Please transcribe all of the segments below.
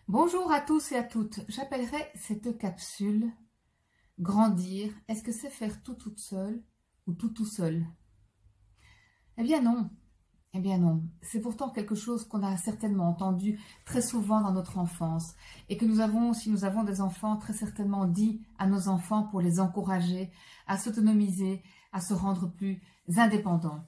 Bonjour à tous et à toutes. J'appellerai cette capsule grandir. Est-ce que c'est faire tout toute seule ou tout seul? Eh bien non. Eh bien non. C'est pourtant quelque chose qu'on a certainement entendu très souvent dans notre enfance et que nous avons, si nous avons des enfants, très certainement dit à nos enfants pour les encourager à s'autonomiser, à se rendre plus indépendants.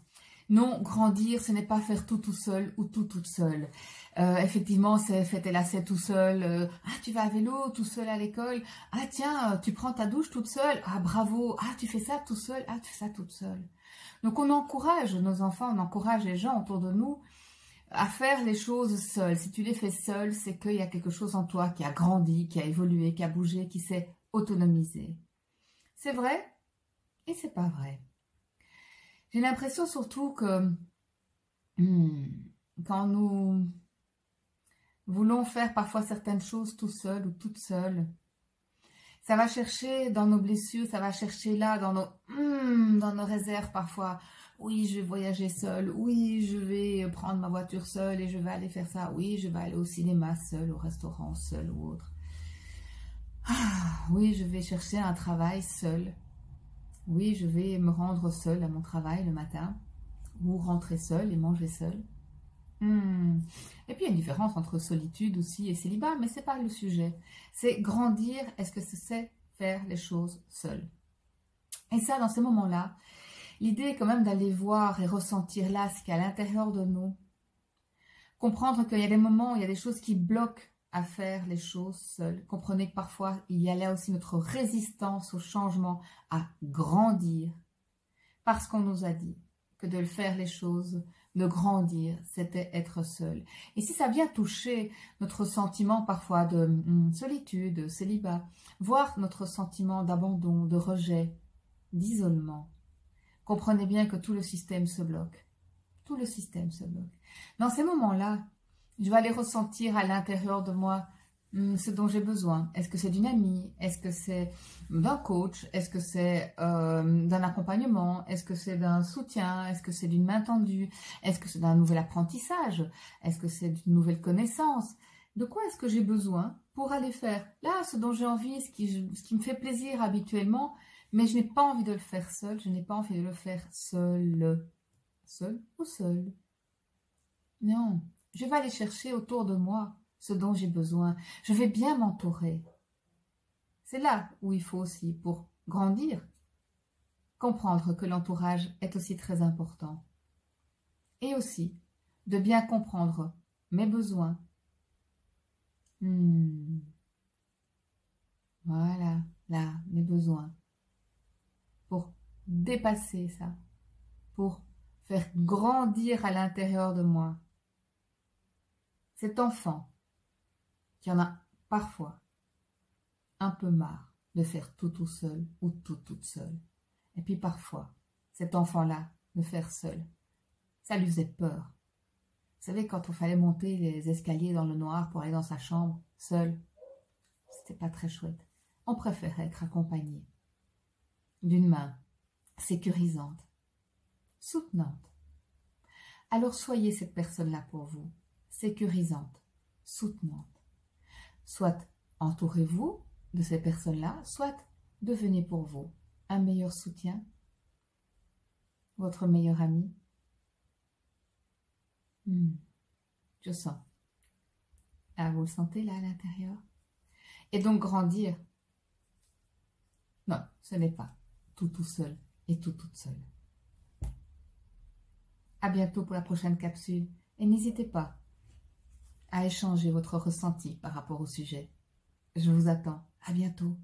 Non, grandir, ce n'est pas faire tout seul ou toute seule. Effectivement, c'est faire tes lacets tout seul. Ah, tu vas à vélo tout seul à l'école. Ah, tiens, tu prends ta douche toute seule. Ah, bravo. Ah, tu fais ça tout seul. Ah, tu fais ça toute seule. Donc, on encourage nos enfants, on encourage les gens autour de nous à faire les choses seuls. Si tu les fais seul, c'est qu'il y a quelque chose en toi qui a grandi, qui a évolué, qui a bougé, qui s'est autonomisé. C'est vrai et c'est pas vrai. J'ai l'impression surtout que quand nous voulons faire parfois certaines choses tout seul ou toute seule, ça va chercher dans nos blessures, ça va chercher là dans nos réserves parfois. Oui, je vais voyager seule. Oui, je vais prendre ma voiture seule et je vais aller faire ça. Oui, je vais aller au cinéma seule, au restaurant seule ou autre. Ah, oui, je vais chercher un travail seule. Oui, je vais me rendre seule à mon travail le matin. Ou rentrer seule et manger seule. Et puis il y a une différence entre solitude aussi et célibat, mais c'est pas le sujet. C'est grandir, est-ce que c'est faire les choses seul? Et ça, dans ces moments-là, l'idée est quand même d'aller voir et ressentir là ce qu'il y a à l'intérieur de nous. Comprendre qu'il y a des moments où il y a des choses qui bloquent à faire les choses seules. Comprenez que parfois, il y a là aussi notre résistance au changement, à grandir, parce qu'on nous a dit que de le faire les choses, de grandir, c'était être seul. Et si ça vient toucher notre sentiment parfois de solitude, célibat, voire notre sentiment d'abandon, de rejet, d'isolement, comprenez bien que tout le système se bloque. Tout le système se bloque. Dans ces moments-là, je vais aller ressentir à l'intérieur de moi ce dont j'ai besoin. Est-ce que c'est d'une amie? Est-ce que c'est d'un coach? Est-ce que c'est d'un accompagnement? Est-ce que c'est d'un soutien? Est-ce que c'est d'une main tendue? Est-ce que c'est d'un nouvel apprentissage? Est-ce que c'est d'une nouvelle connaissance? De quoi est-ce que j'ai besoin pour aller faire là ce dont j'ai envie, ce qui me fait plaisir habituellement, mais je n'ai pas envie de le faire seul, je n'ai pas envie de le faire seul. Seul ou seul? Non, je vais aller chercher autour de moi ce dont j'ai besoin. Je vais bien m'entourer. C'est là où il faut aussi, pour grandir, comprendre que l'entourage est aussi très important. Et aussi, de bien comprendre mes besoins. Voilà, là, mes besoins. Pour dépasser ça. Pour faire grandir à l'intérieur de moi cet enfant qui en a parfois un peu marre de faire tout seul ou toute seule. Et puis parfois, cet enfant-là, de faire seul, ça lui faisait peur. Vous savez, quand on fallait monter les escaliers dans le noir pour aller dans sa chambre, seul, c'était pas très chouette. On préférait être accompagné d'une main sécurisante, soutenante. Alors soyez cette personne-là pour vous, sécurisante, soutenante. Soit entourez-vous de ces personnes-là, soit devenez pour vous un meilleur soutien, votre meilleur ami. Je sens. Ah, vous le sentez là à l'intérieur? Et donc grandir. Non, ce n'est pas tout seul et toute seule. À bientôt pour la prochaine capsule. Et n'hésitez pas à échanger votre ressenti par rapport au sujet. Je vous attends. À bientôt.